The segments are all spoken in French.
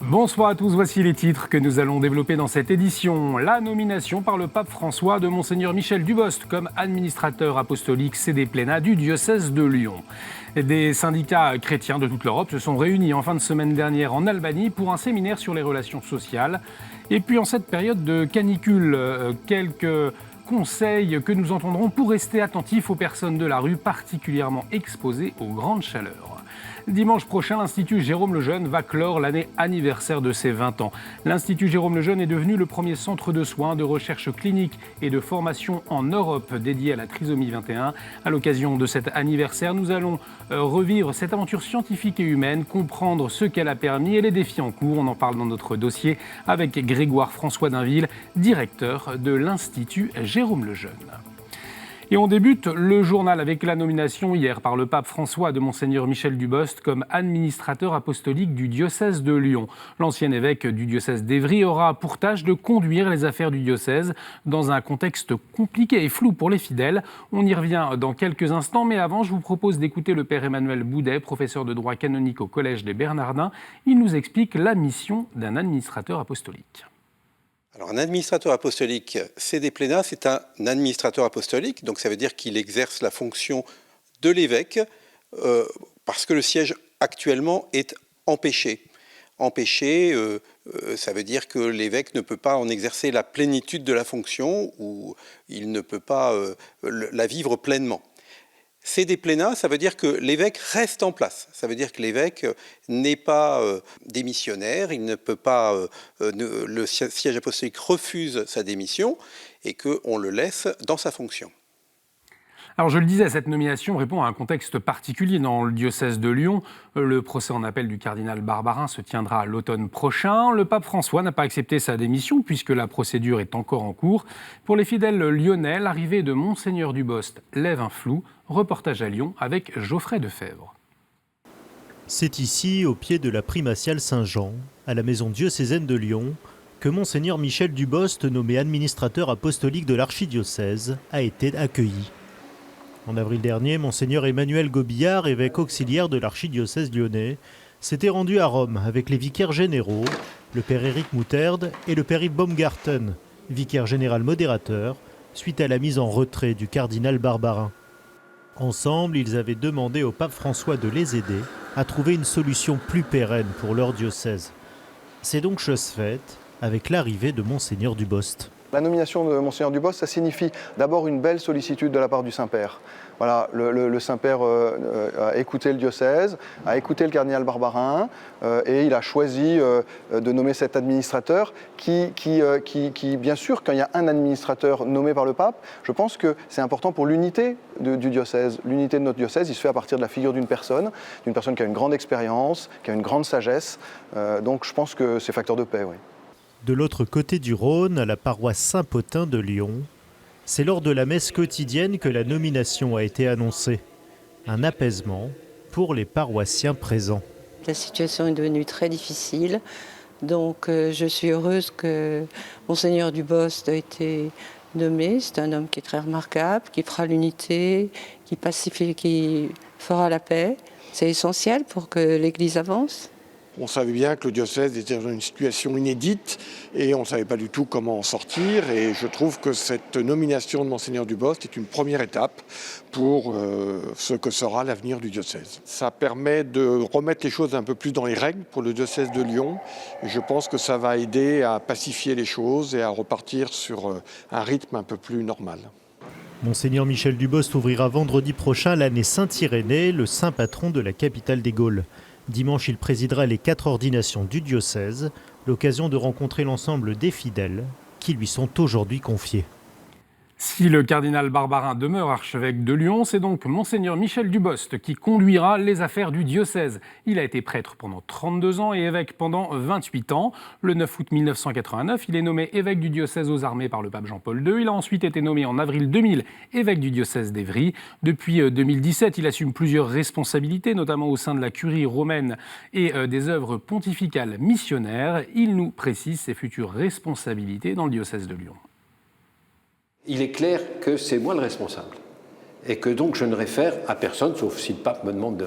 Bonsoir à tous, voici les titres que nous allons développer dans cette édition. La nomination par le pape François de Monseigneur Michel Dubost comme administrateur apostolique CD Plena du diocèse de Lyon. Des syndicats chrétiens de toute l'Europe se sont réunis en fin de semaine dernière en Albanie pour un séminaire sur les relations sociales. Et puis en cette période de canicule, quelques conseils que nous entendrons pour rester attentifs aux personnes de la rue particulièrement exposées aux grandes chaleurs. Dimanche prochain, l'Institut Jérôme Lejeune va clore l'année anniversaire de ses 20 ans. L'Institut Jérôme Lejeune est devenu le premier centre de soins, de recherche clinique et de formation en Europe dédié à la trisomie 21. À l'occasion de cet anniversaire, nous allons revivre cette aventure scientifique et humaine, comprendre ce qu'elle a permis et les défis en cours. On en parle dans notre dossier avec Grégoire François Dainville, directeur de l'Institut Jérôme Lejeune. Et on débute le journal avec la nomination hier par le pape François de Monseigneur Michel Dubost comme administrateur apostolique du diocèse de Lyon. L'ancien évêque du diocèse d'Évry aura pour tâche de conduire les affaires du diocèse dans un contexte compliqué et flou pour les fidèles. On y revient dans quelques instants, mais avant, je vous propose d'écouter le père Emmanuel Boudet, professeur de droit canonique au Collège des Bernardins. Il nous explique la mission d'un administrateur apostolique. Alors, un administrateur apostolique, CD Plena, c'est un administrateur apostolique, donc ça veut dire qu'il exerce la fonction de l'évêque parce que le siège actuellement est empêché. Empêché, ça veut dire que l'évêque ne peut pas en exercer la plénitude de la fonction ou il ne peut pas la vivre pleinement. CD Plena, ça veut dire que l'évêque reste en place. Ça veut dire que l'évêque n'est pas démissionnaire, il ne peut pas, le siège apostolique refuse sa démission et qu'on le laisse dans sa fonction. Alors je le disais, cette nomination répond à un contexte particulier dans le diocèse de Lyon. Le procès en appel du cardinal Barbarin se tiendra à l'automne prochain. Le pape François n'a pas accepté sa démission puisque la procédure est encore en cours. Pour les fidèles lyonnais, l'arrivée de Monseigneur Dubost lève un flou. Reportage à Lyon avec Geoffrey Defebvre. C'est ici, au pied de la primatiale Saint-Jean, à la maison diocésaine de Lyon, que Monseigneur Michel Dubost, nommé administrateur apostolique de l'archidiocèse, a été accueilli. En avril dernier, Monseigneur Emmanuel Gobillard, évêque auxiliaire de l'archidiocèse lyonnais, s'était rendu à Rome avec les vicaires généraux, le père Éric Mouterde et le père Yves Baumgarten, vicaire général modérateur, suite à la mise en retrait du cardinal Barbarin. Ensemble, ils avaient demandé au pape François de les aider à trouver une solution plus pérenne pour leur diocèse. C'est donc chose faite avec l'arrivée de Monseigneur Dubost. La nomination de Monseigneur Dubost, ça signifie d'abord une belle sollicitude de la part du Saint-Père. Voilà, le Saint-Père a écouté le diocèse, a écouté le cardinal Barbarin et il a choisi de nommer cet administrateur qui, bien sûr, quand il y a un administrateur nommé par le pape, je pense que c'est important pour l'unité du diocèse. L'unité de notre diocèse, il se fait à partir de la figure d'une personne qui a une grande expérience, qui a une grande sagesse. Donc je pense que c'est facteur de paix, oui. De l'autre côté du Rhône, à la paroisse Saint-Pothin de Lyon, c'est lors de la messe quotidienne que la nomination a été annoncée. Un apaisement pour les paroissiens présents. La situation est devenue très difficile, donc je suis heureuse que Monseigneur Dubost ait été nommé. C'est un homme qui est très remarquable, qui fera l'unité, qui pacifie, qui fera la paix. C'est essentiel pour que l'Église avance. On savait bien que le diocèse était dans une situation inédite et on ne savait pas du tout comment en sortir. Et je trouve que cette nomination de Monseigneur Dubost est une première étape pour ce que sera l'avenir du diocèse. Ça permet de remettre les choses un peu plus dans les règles pour le diocèse de Lyon. Et je pense que ça va aider à pacifier les choses et à repartir sur un rythme un peu plus normal. Monseigneur Michel Dubost ouvrira vendredi prochain l'année Saint-Irénée, le saint patron de la capitale des Gaules. Dimanche, il présidera les 4 ordinations du diocèse, l'occasion de rencontrer l'ensemble des fidèles qui lui sont aujourd'hui confiés. Si le cardinal Barbarin demeure archevêque de Lyon, c'est donc monseigneur Michel Dubost qui conduira les affaires du diocèse. Il a été prêtre pendant 32 ans et évêque pendant 28 ans. Le 9 août 1989, il est nommé évêque du diocèse aux armées par le pape Jean-Paul II. Il a ensuite été nommé en avril 2000 évêque du diocèse d'Évry. Depuis 2017, il assume plusieurs responsabilités, notamment au sein de la curie romaine et des œuvres pontificales missionnaires. Il nous précise ses futures responsabilités dans le diocèse de Lyon. Il est clair que c'est moi le responsable et que donc je ne réfère à personne, sauf si le pape me demande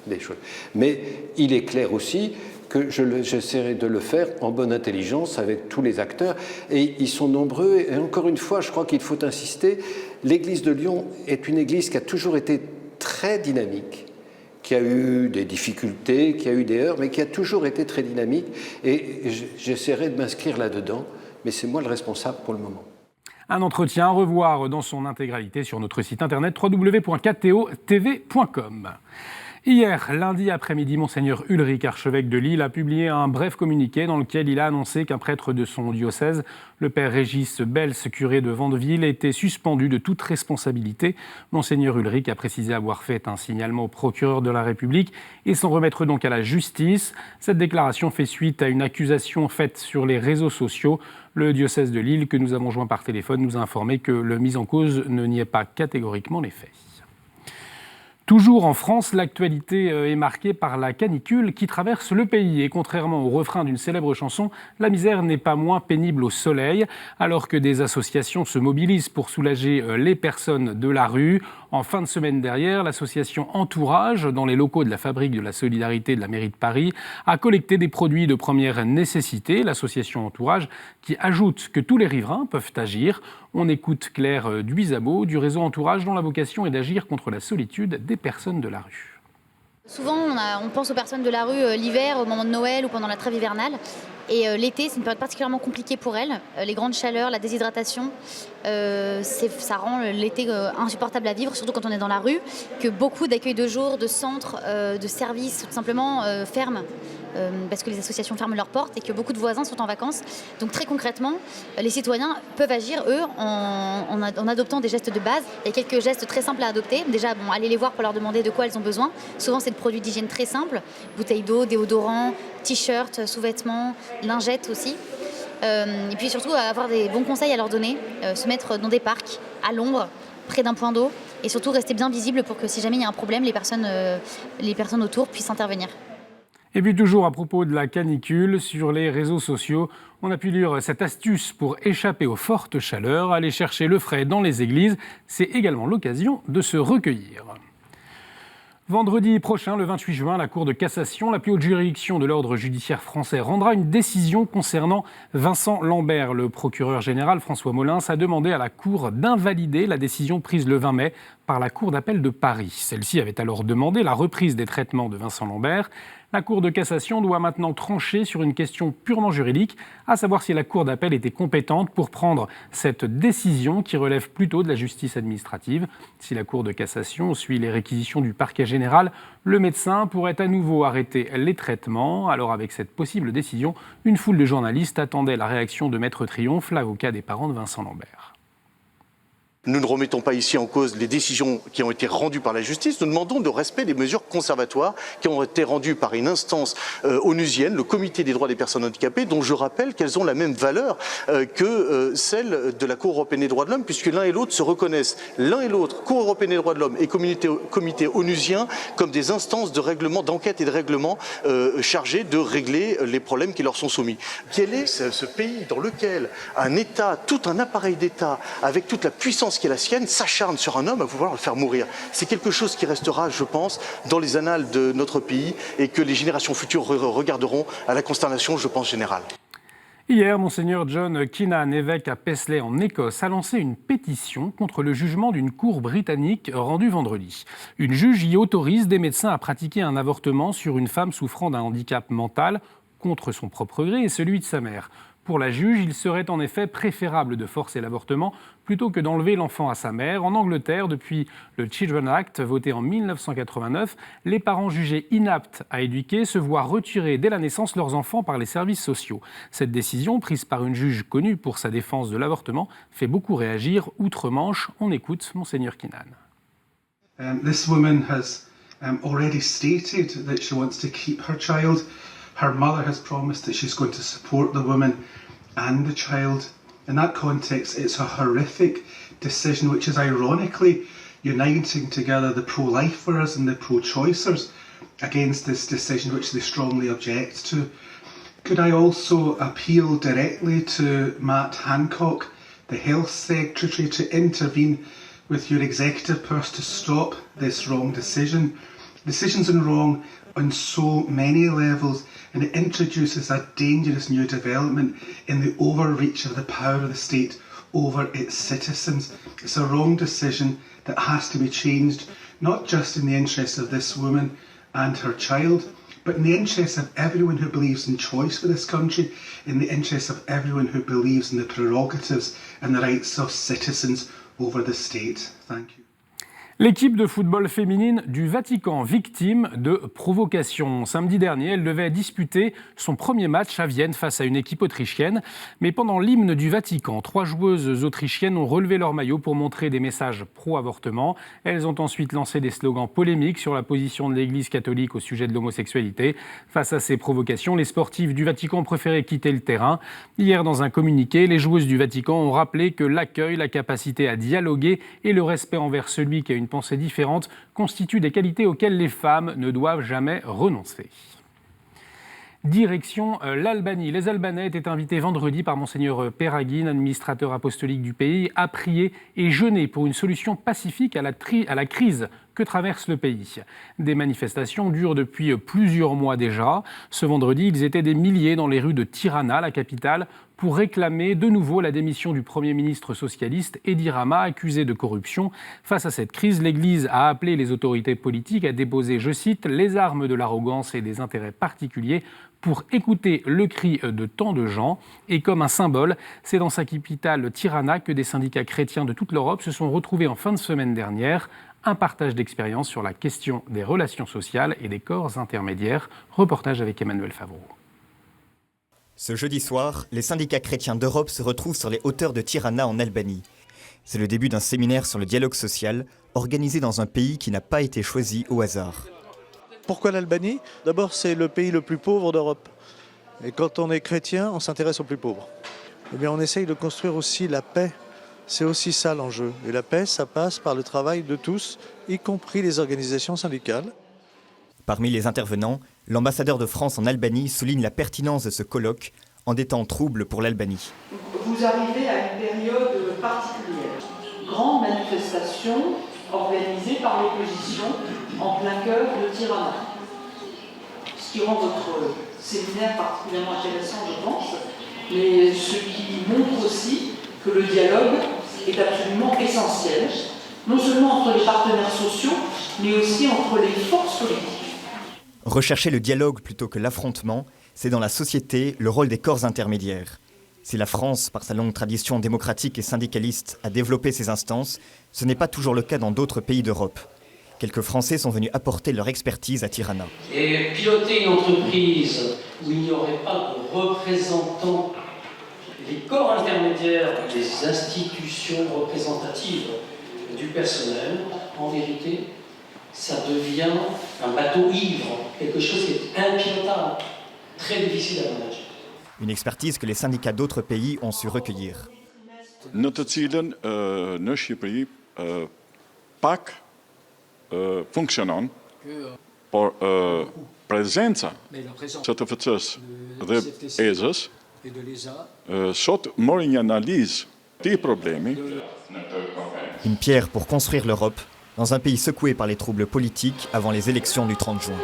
des choses. Mais il est clair aussi que j'essaierai de le faire en bonne intelligence avec tous les acteurs. Et ils sont nombreux. Et encore une fois, je crois qu'il faut insister, l'Église de Lyon est une Église qui a toujours été très dynamique, qui a eu des difficultés, qui a eu des heurts, mais qui a toujours été très dynamique. Et j'essaierai de m'inscrire là-dedans, mais c'est moi le responsable pour le moment. Un entretien à revoir dans son intégralité sur notre site internet www.ktotv.com. Hier, lundi après-midi, monseigneur Ulrich, archevêque de Lille, a publié un bref communiqué dans lequel il a annoncé qu'un prêtre de son diocèse, le père Régis Bels, curé de Vandeville, était suspendu de toute responsabilité. Monseigneur Ulrich a précisé avoir fait un signalement au procureur de la République et s'en remettre donc à la justice. Cette déclaration fait suite à une accusation faite sur les réseaux sociaux. Le diocèse de Lille, que nous avons joint par téléphone, nous a informé que le mis en cause ne niait pas catégoriquement les faits. Toujours en France, l'actualité est marquée par la canicule qui traverse le pays. Et contrairement au refrain d'une célèbre chanson, la misère n'est pas moins pénible au soleil. Alors que des associations se mobilisent pour soulager les personnes de la rue, en fin de semaine dernière, l'association Entourage, dans les locaux de la Fabrique de la Solidarité de la mairie de Paris, a collecté des produits de première nécessité. L'association Entourage qui ajoute que tous les riverains peuvent agir. On écoute Claire Duisabo du réseau Entourage dont la vocation est d'agir contre la solitude des personnes de la rue. Souvent, on pense aux personnes de la rue l'hiver, au moment de Noël ou pendant la trêve hivernale. Et l'été, c'est une période particulièrement compliquée pour elles. Les grandes chaleurs, la déshydratation, ça rend l'été insupportable à vivre, surtout quand on est dans la rue, que beaucoup d'accueils de jour, de centres, de services, tout simplement ferment. Parce que les associations ferment leurs portes et que beaucoup de voisins sont en vacances. Donc très concrètement, les citoyens peuvent agir, eux, en adoptant des gestes de base. Il y a quelques gestes très simples à adopter. Déjà, aller les voir pour leur demander de quoi elles ont besoin. Souvent, c'est de produits d'hygiène très simples. Bouteilles d'eau, déodorants, t-shirts, sous-vêtements, lingettes aussi. Et puis surtout, avoir des bons conseils à leur donner. Se mettre dans des parcs, à l'ombre, près d'un point d'eau. Et surtout, rester bien visible pour que si jamais il y a un problème, les personnes autour puissent intervenir. Et puis toujours à propos de la canicule, sur les réseaux sociaux, on a pu lire cette astuce pour échapper aux fortes chaleurs, aller chercher le frais dans les églises. C'est également l'occasion de se recueillir. Vendredi prochain, le 28 juin, la Cour de cassation, la plus haute juridiction de l'ordre judiciaire français, rendra une décision concernant Vincent Lambert. Le procureur général François Molins a demandé à la Cour d'invalider la décision prise le 20 mai par la Cour d'appel de Paris. Celle-ci avait alors demandé la reprise des traitements de Vincent Lambert. La Cour de cassation doit maintenant trancher sur une question purement juridique, à savoir si la Cour d'appel était compétente pour prendre cette décision qui relève plutôt de la justice administrative. Si la Cour de cassation suit les réquisitions du parquet général, le médecin pourrait à nouveau arrêter les traitements. Alors avec cette possible décision, une foule de journalistes attendait la réaction de Maître Triomphe, l'avocat des parents de Vincent Lambert. Nous ne remettons pas ici en cause les décisions qui ont été rendues par la justice. Nous demandons le respect des mesures conservatoires qui ont été rendues par une instance onusienne, le Comité des droits des personnes handicapées, dont je rappelle qu'elles ont la même valeur que celle de la Cour européenne des droits de l'homme, puisque l'un et l'autre se reconnaissent, l'un et l'autre, Cour européenne des droits de l'homme et Comité onusien, comme des instances de règlement, d'enquête et de règlement chargées de régler les problèmes qui leur sont soumis. Quel est ce pays dans lequel un État, tout un appareil d'État, avec toute la puissance qui est la sienne, s'acharne sur un homme à vouloir le faire mourir? C'est quelque chose qui restera, je pense, dans les annales de notre pays et que les générations futures regarderont à la consternation, je pense, générale. Hier, monseigneur John Keenan, évêque à Paisley en Écosse, a lancé une pétition contre le jugement d'une cour britannique rendue vendredi. Une juge y autorise des médecins à pratiquer un avortement sur une femme souffrant d'un handicap mental contre son propre gré et celui de sa mère. Pour la juge, il serait en effet préférable de forcer l'avortement plutôt que d'enlever l'enfant à sa mère. En Angleterre, depuis le Children Act, voté en 1989, les parents jugés inaptes à éduquer se voient retirer dès la naissance leurs enfants par les services sociaux. Cette décision, prise par une juge connue pour sa défense de l'avortement, fait beaucoup réagir. Outre-Manche, on écoute Monseigneur Keenan. This woman has already stated that she wants to keep her child. Her mother has promised that she's going to support the woman and the child. In that context, it's a horrific decision which is ironically uniting together the pro-lifers and the pro-choicers against this decision which they strongly object to. Could I also appeal directly to Matt Hancock, the Health Secretary, to intervene with your executive purse to stop this wrong decision? Decisions are wrong on so many levels, and it introduces a dangerous new development in the overreach of the power of the state over its citizens. It's a wrong decision that has to be changed, not just in the interests of this woman and her child, but in the interests of everyone who believes in choice for this country, in the interests of everyone who believes in the prerogatives and the rights of citizens over the state. Thank you. L'équipe de football féminine du Vatican, victime de provocations. Samedi dernier, elle devait disputer son premier match à Vienne face à une équipe autrichienne. Mais pendant l'hymne du Vatican, 3 joueuses autrichiennes ont relevé leur maillot pour montrer des messages pro-avortement. Elles ont ensuite lancé des slogans polémiques sur la position de l'Église catholique au sujet de l'homosexualité. Face à ces provocations, les sportifs du Vatican ont préféré quitter le terrain. Hier, dans un communiqué, les joueuses du Vatican ont rappelé que l'accueil, la capacité à dialoguer et le respect envers celui qui a une pensée différente constituent des qualités auxquelles les femmes ne doivent jamais renoncer. Direction l'Albanie. Les Albanais étaient invités vendredi par Monseigneur Peraghin, administrateur apostolique du pays, à prier et jeûner pour une solution pacifique à la crise que traverse le pays. Des manifestations durent depuis plusieurs mois déjà. Ce vendredi, ils étaient des milliers dans les rues de Tirana, la capitale, pour réclamer de nouveau la démission du Premier ministre socialiste Edi Rama, accusé de corruption. Face à cette crise, l'Église a appelé les autorités politiques à déposer, je cite, « les armes de l'arrogance et des intérêts particuliers » pour écouter le cri de tant de gens. Et comme un symbole, c'est dans sa capitale Tirana que des syndicats chrétiens de toute l'Europe se sont retrouvés en fin de semaine dernière. Un partage d'expérience sur la question des relations sociales et des corps intermédiaires. Reportage avec Emmanuel Favreau. Ce jeudi soir, les syndicats chrétiens d'Europe se retrouvent sur les hauteurs de Tirana en Albanie. C'est le début d'un séminaire sur le dialogue social, organisé dans un pays qui n'a pas été choisi au hasard. Pourquoi l'Albanie ? D'abord, c'est le pays le plus pauvre d'Europe. Et quand on est chrétien, on s'intéresse aux plus pauvres. Eh bien, on essaye de construire aussi la paix. C'est aussi ça l'enjeu. Et la paix, ça passe par le travail de tous, y compris les organisations syndicales. Parmi les intervenants, l'ambassadeur de France en Albanie souligne la pertinence de ce colloque en des temps troubles pour l'Albanie. Vous arrivez à une période particulière. Grande manifestation organisée par l'opposition en plein cœur de Tirana. Ce qui rend votre séminaire particulièrement intéressant, je pense, mais ce qui montre aussi que le dialogue est absolument essentiel, non seulement entre les partenaires sociaux, mais aussi entre les forces politiques. Rechercher le dialogue plutôt que l'affrontement, c'est dans la société le rôle des corps intermédiaires. Si la France, par sa longue tradition démocratique et syndicaliste, a développé ces instances, ce n'est pas toujours le cas dans d'autres pays d'Europe. Quelques Français sont venus apporter leur expertise à Tirana. Et piloter une entreprise où il n'y aurait pas de représentants, les corps intermédiaires, les institutions représentatives du personnel, en vérité, ça devient un bateau ivre, quelque chose qui est impilotable, très difficile à manager. Une expertise que les syndicats d'autres pays ont su recueillir. Në të cilën në Shqipëri pak funksionon, por prezenca CTFC-s dhe EZA-s sot mori një analizë të problemi. Une pierre pour construire l'Europe dans un pays secoué par les troubles politiques avant les élections du 30 juin.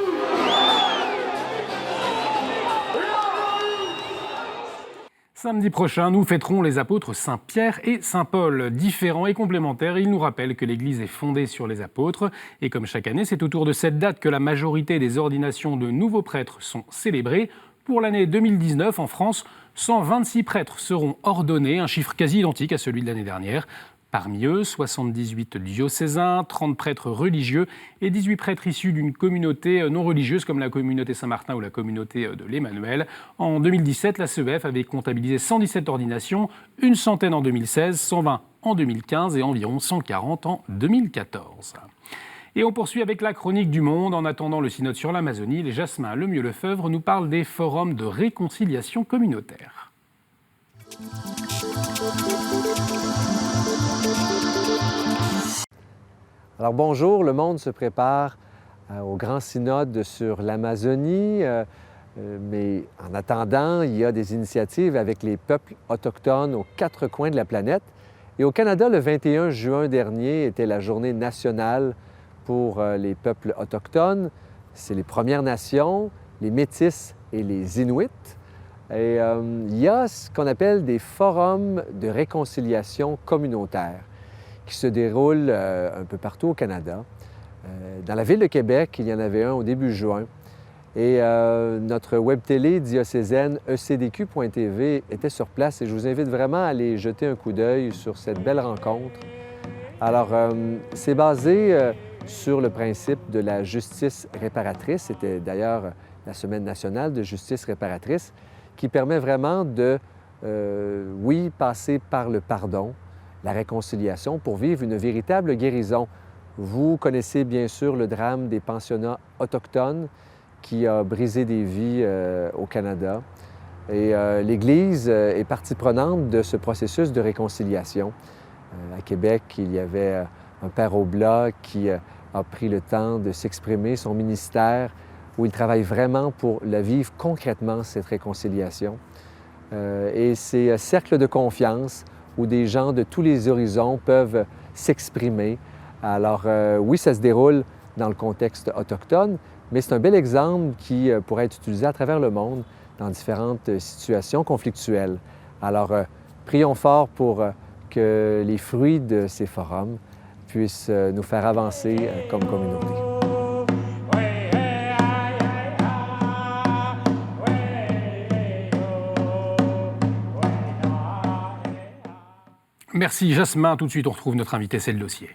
Samedi prochain, nous fêterons les apôtres Saint-Pierre et Saint-Paul. Différents et complémentaires, ils nous rappellent que l'Église est fondée sur les apôtres. Et comme chaque année, c'est autour de cette date que la majorité des ordinations de nouveaux prêtres sont célébrées. Pour l'année 2019, en France, 126 prêtres seront ordonnés, un chiffre quasi identique à celui de l'année dernière. Parmi eux, 78 diocésains, 30 prêtres religieux et 18 prêtres issus d'une communauté non religieuse comme la communauté Saint-Martin ou la communauté de l'Emmanuel. En 2017, la CEF avait comptabilisé 117 ordinations, une centaine en 2016, 120 en 2015 et environ 140 en 2014. Et on poursuit avec la chronique du Monde. En attendant le synode sur l'Amazonie, les Jasmin Lemieux-Lefebvre nous parlent des forums de réconciliation communautaire. Alors bonjour, le monde se prépare au grand synode sur l'Amazonie, mais en attendant, il y a des initiatives avec les peuples autochtones aux 4 coins de la planète. Et au Canada, le 21 juin dernier était la journée nationale pour les peuples autochtones. C'est les Premières Nations, les Métis et les Inuits. Et il y a ce qu'on appelle des forums de réconciliation communautaire qui se déroulent un peu partout au Canada. Dans la ville de Québec, il y en avait un au début juin. Et notre web télé diocésaine ecdq.tv était sur place et je vous invite vraiment à aller jeter un coup d'œil sur cette belle rencontre. Alors, c'est basé sur le principe de la justice réparatrice. C'était d'ailleurs la Semaine nationale de justice réparatrice qui permet vraiment de, oui, passer par le pardon, la réconciliation pour vivre une véritable guérison. Vous connaissez bien sûr le drame des pensionnats autochtones qui a brisé des vies au Canada. Et l'Église est partie prenante de ce processus de réconciliation. À Québec, il y avait un père Oblat qui a pris le temps de s'exprimer, son ministère, où il travaille vraiment pour la vivre concrètement, cette réconciliation. Et c'est un cercle de confiance où des gens de tous les horizons peuvent s'exprimer. Alors oui, ça se déroule dans le contexte autochtone, mais c'est un bel exemple qui pourrait être utilisé à travers le monde dans différentes situations conflictuelles. Alors, prions fort pour que les fruits de ces forums puissent nous faire avancer comme communauté. Merci Jasmin. Tout de suite, on retrouve notre invité, c'est le dossier.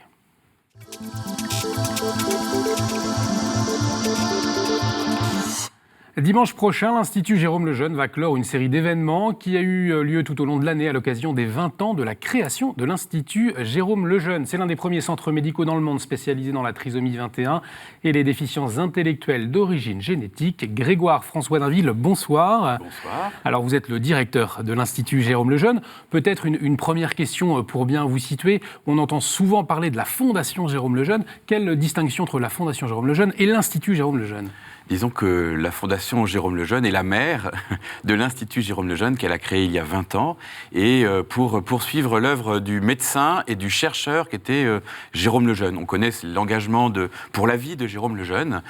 Dimanche prochain, l'Institut Jérôme Lejeune va clore une série d'événements qui a eu lieu tout au long de l'année à l'occasion des 20 ans de la création de l'Institut Jérôme Lejeune. C'est l'un des premiers centres médicaux dans le monde spécialisés dans la trisomie 21 et les déficiences intellectuelles d'origine génétique. Grégoire François Dainville, bonsoir. Bonsoir. Alors vous êtes le directeur de l'Institut Jérôme Lejeune. Peut-être une première question pour bien vous situer. On entend souvent parler de la Fondation Jérôme Lejeune. Quelle distinction entre la Fondation Jérôme Lejeune et l'Institut Jérôme Lejeune ? Disons que la Fondation Jérôme Lejeune est la mère de l'Institut Jérôme Lejeune qu'elle a créé il y a 20 ans et pour poursuivre l'œuvre du médecin et du chercheur qui était Jérôme Lejeune. On connaît l'engagement pour la vie de Jérôme Lejeune,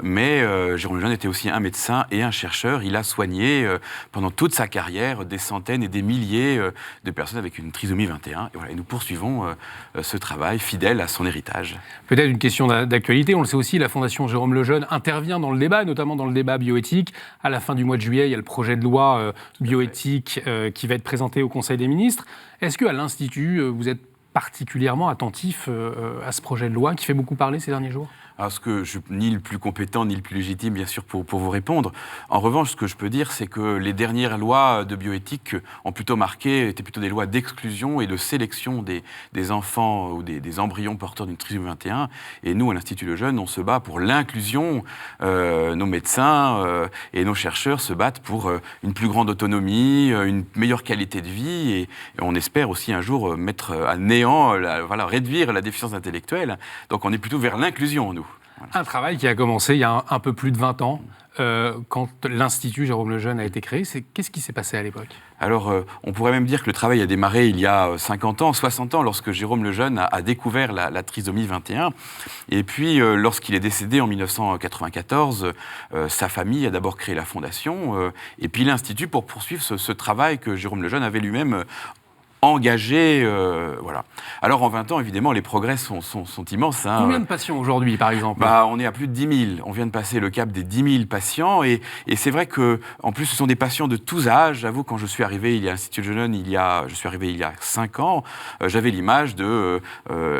mais Jérôme Lejeune était aussi un médecin et un chercheur. Il a soigné pendant toute sa carrière des centaines et des milliers de personnes avec une trisomie 21. Et, voilà, et nous poursuivons ce travail fidèle à son héritage. Peut-être une question d'actualité. On le sait aussi, la Fondation Jérôme Lejeune intervient dans le débat, notamment dans le débat bioéthique. À la fin du mois de juillet, il y a le projet de loi bioéthique qui va être présenté au Conseil des ministres. Est-ce qu'à l'Institut, vous êtes particulièrement attentif à ce projet de loi qui fait beaucoup parler ces derniers jours ? Alors, je suis ni le plus compétent ni le plus légitime, bien sûr, pour vous répondre. En revanche, ce que je peux dire, c'est que les dernières lois de bioéthique ont plutôt étaient plutôt des lois d'exclusion et de sélection des enfants ou des embryons porteurs d'une trisomie 21. Et nous, à l'Institut Lejeune, on se bat pour l'inclusion. Nos médecins et nos chercheurs se battent pour une plus grande autonomie, une meilleure qualité de vie. Et on espère aussi un jour mettre à néant, réduire la déficience intellectuelle. Donc, on est plutôt vers l'inclusion, nous. Voilà. Un travail qui a commencé il y a un peu plus de 20 ans, quand l'Institut Jérôme Lejeune a été créé. Qu'est-ce qui s'est passé à l'époque ? Alors, on pourrait même dire que le travail a démarré il y a 50 ans, 60 ans, lorsque Jérôme Lejeune a découvert la trisomie 21. Et puis, lorsqu'il est décédé en 1994, sa famille a d'abord créé la Fondation, et puis l'Institut pour poursuivre ce travail que Jérôme Lejeune avait lui-même engagé. Voilà. Alors en 20 ans, évidemment, les progrès sont immenses. Hein. Combien de patients aujourd'hui, par exemple? On est à plus de 10 000. On vient de passer le cap des 10 000 patients. Et c'est vrai qu'en plus, ce sont des patients de tous âges. J'avoue, quand je suis arrivé à l'Institut Lejeune, je suis arrivé il y a 5 ans, j'avais l'image de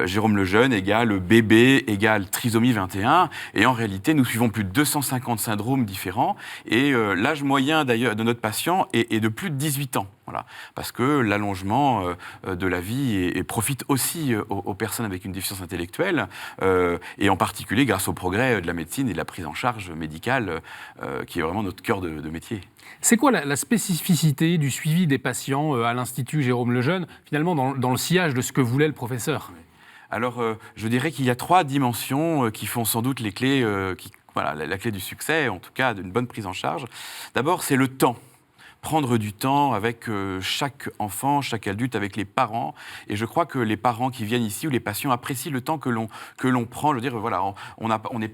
Jérôme Lejeune égale bébé égale trisomie 21. Et en réalité, nous suivons plus de 250 syndromes différents. Et l'âge moyen d'ailleurs de notre patient est de plus de 18 ans. Voilà. Parce que l'allongement de la vie profite aussi aux personnes avec une déficience intellectuelle, et en particulier grâce au progrès de la médecine et de la prise en charge médicale, qui est vraiment notre cœur de métier. C'est quoi la spécificité du suivi des patients à l'Institut Jérôme Lejeune, finalement dans le sillage de ce que voulait le professeur? Alors, je dirais qu'il y a 3 dimensions qui font sans doute les clés, la clé du succès, en tout cas d'une bonne prise en charge. D'abord, c'est le temps. Prendre du temps avec chaque enfant, chaque adulte, avec les parents. Et je crois que les parents qui viennent ici ou les patients apprécient le temps que l'on prend. Je veux dire, voilà,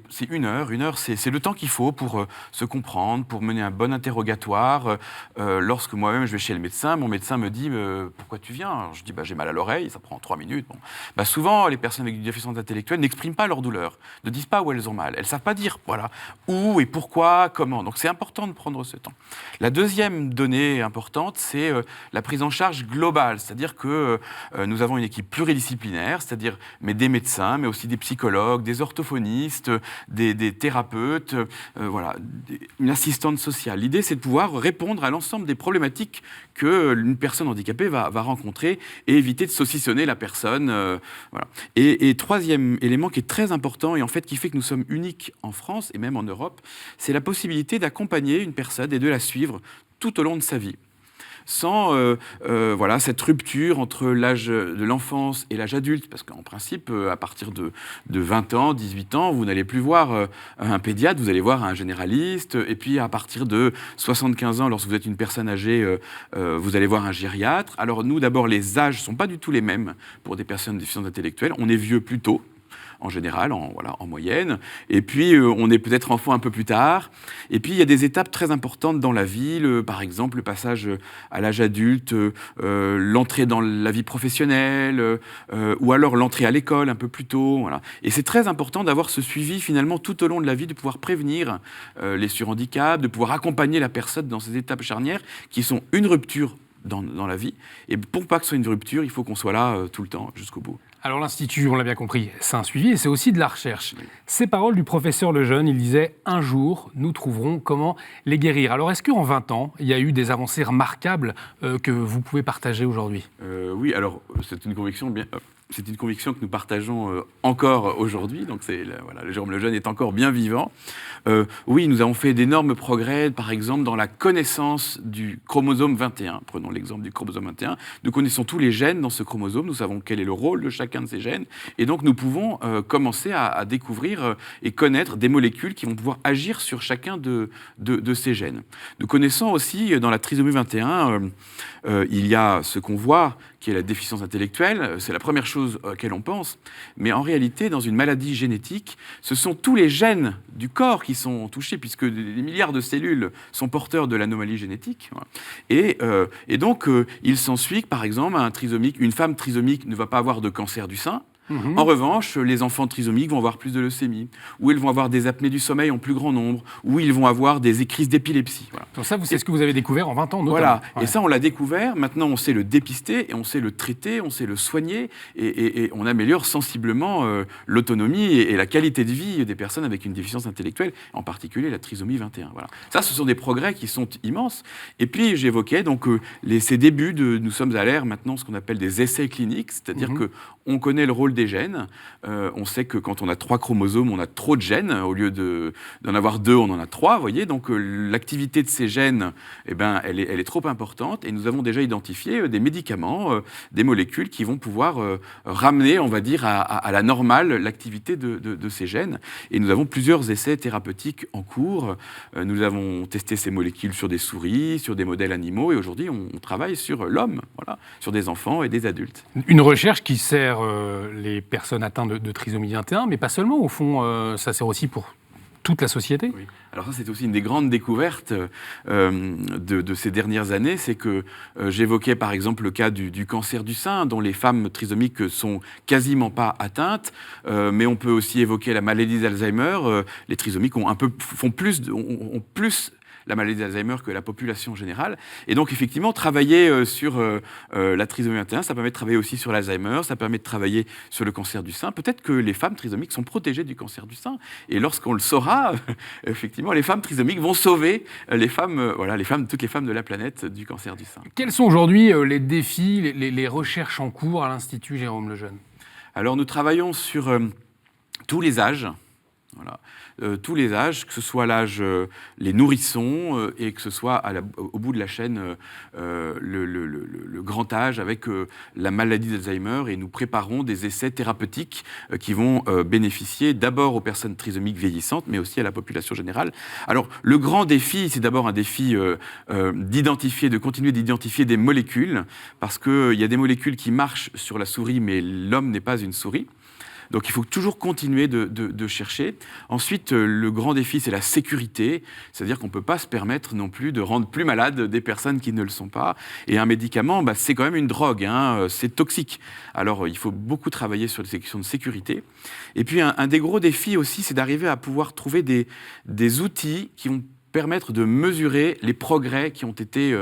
c'est une heure, c'est le temps qu'il faut pour se comprendre, pour mener un bon interrogatoire. Lorsque moi-même je vais chez le médecin, mon médecin me dit pourquoi tu viens? Alors, je dis j'ai mal à l'oreille, ça prend 3 minutes. Bon. Souvent, les personnes avec une déficience intellectuelle n'expriment pas leur douleur, ne disent pas où elles ont mal. Elles ne savent pas dire où et pourquoi, comment. Donc c'est important de prendre ce temps. La deuxième donnée importante, c'est la prise en charge globale, c'est-à-dire que nous avons une équipe pluridisciplinaire, c'est-à-dire des médecins, mais aussi des psychologues, des orthophonistes, des thérapeutes, une assistante sociale. L'idée, c'est de pouvoir répondre à l'ensemble des problématiques qu'une personne handicapée va rencontrer et éviter de saucissonner la personne. Voilà. Et troisième élément qui est très important et en fait qui fait que nous sommes uniques en France et même en Europe, c'est la possibilité d'accompagner une personne et de la suivre tout au long de sa vie, sans cette rupture entre l'âge de l'enfance et l'âge adulte, parce qu'en principe, à partir de 20 ans, 18 ans, vous n'allez plus voir un pédiatre, vous allez voir un généraliste, et puis à partir de 75 ans, lorsque vous êtes une personne âgée, vous allez voir un gériatre. Alors nous, d'abord, les âges ne sont pas du tout les mêmes pour des personnes déficientes intellectuelles, on est vieux plus tôt, en général, en moyenne. Et puis, on est peut-être enfant un peu plus tard. Et puis, il y a des étapes très importantes dans la vie, par exemple, le passage à l'âge adulte, l'entrée dans la vie professionnelle, ou alors l'entrée à l'école un peu plus tôt. Voilà. Et c'est très important d'avoir ce suivi, finalement, tout au long de la vie, de pouvoir prévenir les surhandicaps, de pouvoir accompagner la personne dans ces étapes charnières qui sont une rupture dans la vie. Et pour pas que ce soit une rupture, il faut qu'on soit là tout le temps, jusqu'au bout. Alors l'Institut, on l'a bien compris, c'est un suivi et c'est aussi de la recherche. Ces paroles du professeur Lejeune, il disait « Un jour, nous trouverons comment les guérir ». Alors est-ce qu'en 20 ans, il y a eu des avancées remarquables que vous pouvez partager aujourd'hui? Oui, alors c'est une conviction c'est une conviction que nous partageons encore aujourd'hui, donc le Jérôme Lejeune est encore bien vivant. Oui, nous avons fait d'énormes progrès, par exemple, dans la connaissance du chromosome 21. Prenons l'exemple du chromosome 21. Nous connaissons tous les gènes dans ce chromosome, nous savons quel est le rôle de chacun de ces gènes, et donc nous pouvons commencer à découvrir et connaître des molécules qui vont pouvoir agir sur chacun de ces gènes. Nous connaissons aussi, dans la trisomie 21, il y a ce qu'on voit, qui est la déficience intellectuelle, c'est la première chose à laquelle on pense, mais en réalité, dans une maladie génétique, ce sont tous les gènes du corps qui sont touchés, puisque des milliards de cellules sont porteurs de l'anomalie génétique. Et donc, il s'ensuit que, par exemple, une femme trisomique ne va pas avoir de cancer du sein. En revanche, les enfants trisomiques vont avoir plus de leucémie, ou ils vont avoir des apnées du sommeil en plus grand nombre, ou ils vont avoir des crises d'épilepsie. Voilà. Donc ça, c'est ce que vous avez découvert en 20 ans, notamment. Voilà, ouais. Et ça, on l'a découvert. Maintenant, on sait le dépister, et on sait le traiter, on sait le soigner, et on améliore sensiblement l'autonomie et la qualité de vie des personnes avec une déficience intellectuelle, en particulier la trisomie 21. Voilà. Ça, ce sont des progrès qui sont immenses. Et puis, j'évoquais donc ces débuts nous sommes à l'ère maintenant ce qu'on appelle des essais cliniques, c'est-à-dire qu'on connaît le rôle des gènes. On sait que quand on a 3 chromosomes, on a trop de gènes. Au lieu d'en avoir 2, on en a 3, vous voyez. Donc, l'activité de ces gènes, elle est trop importante. Et nous avons déjà identifié des médicaments, des molécules qui vont pouvoir ramener, on va dire, à la normale l'activité de ces gènes. Et nous avons plusieurs essais thérapeutiques en cours. Nous avons testé ces molécules sur des souris, sur des modèles animaux. Et aujourd'hui, on travaille sur l'homme, voilà, sur des enfants et des adultes. Une recherche qui sert les personnes atteintes de trisomie 21, mais pas seulement. Au fond, ça sert aussi pour toute la société. Oui. Alors ça, c'est aussi une des grandes découvertes de ces dernières années, c'est que j'évoquais par exemple le cas du cancer du sein, dont les femmes trisomiques sont quasiment pas atteintes, mais on peut aussi évoquer la maladie d'Alzheimer. Les trisomiques ont plus la maladie d'Alzheimer que la population générale. Et donc, effectivement, travailler sur la trisomie 21, ça permet de travailler aussi sur l'Alzheimer, ça permet de travailler sur le cancer du sein. Peut-être que les femmes trisomiques sont protégées du cancer du sein. Et lorsqu'on le saura, effectivement, les femmes trisomiques vont sauver les femmes, toutes les femmes de la planète du cancer du sein. Quels sont aujourd'hui les défis, les recherches en cours à l'Institut Jérôme Lejeune? Alors, nous travaillons sur tous les âges. Voilà. Tous les âges, que ce soit l'âge, les nourrissons, et que ce soit au bout de la chaîne, le grand âge avec la maladie d'Alzheimer. Et nous préparons des essais thérapeutiques qui vont bénéficier d'abord aux personnes trisomiques vieillissantes, mais aussi à la population générale. Alors, le grand défi, c'est d'abord un défi de continuer d'identifier des molécules, parce qu'il y a des molécules qui marchent sur la souris, mais l'homme n'est pas une souris. Donc il faut toujours continuer de chercher. Ensuite, le grand défi, c'est la sécurité. C'est-à-dire qu'on ne peut pas se permettre non plus de rendre plus malades des personnes qui ne le sont pas. Et un médicament, c'est quand même une drogue, hein, c'est toxique. Alors il faut beaucoup travailler sur les questions de sécurité. Et puis un des gros défis aussi, c'est d'arriver à pouvoir trouver des outils qui vont permettre de mesurer les progrès qui ont été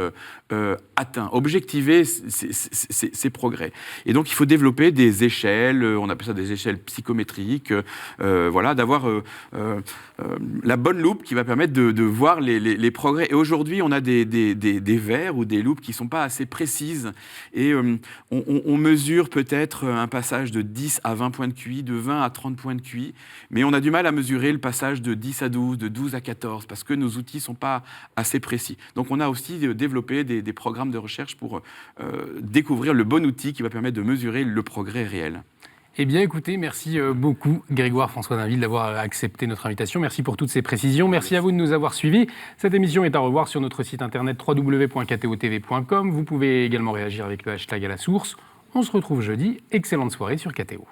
atteints, objectiver ces progrès. Et donc, il faut développer des échelles, on appelle ça des échelles psychométriques, d'avoir la bonne loupe qui va permettre de voir les progrès. Et aujourd'hui, on a des verres ou des loupes qui ne sont pas assez précises. Et on mesure peut-être un passage de 10 à 20 points de QI, de 20 à 30 points de QI, mais on a du mal à mesurer le passage de 10 à 12, de 12 à 14, parce que nos outils ne sont pas assez précis. Donc on a aussi développé des programmes de recherche pour découvrir le bon outil qui va permettre de mesurer le progrès réel. Eh bien, écoutez, merci beaucoup, Grégoire François Dainville, d'avoir accepté notre invitation. Merci pour toutes ces précisions. Merci à vous de nous avoir suivis. Cette émission est à revoir sur notre site internet www.ktotv.com. Vous pouvez également réagir avec le hashtag à la source. On se retrouve jeudi. Excellente soirée sur KTO.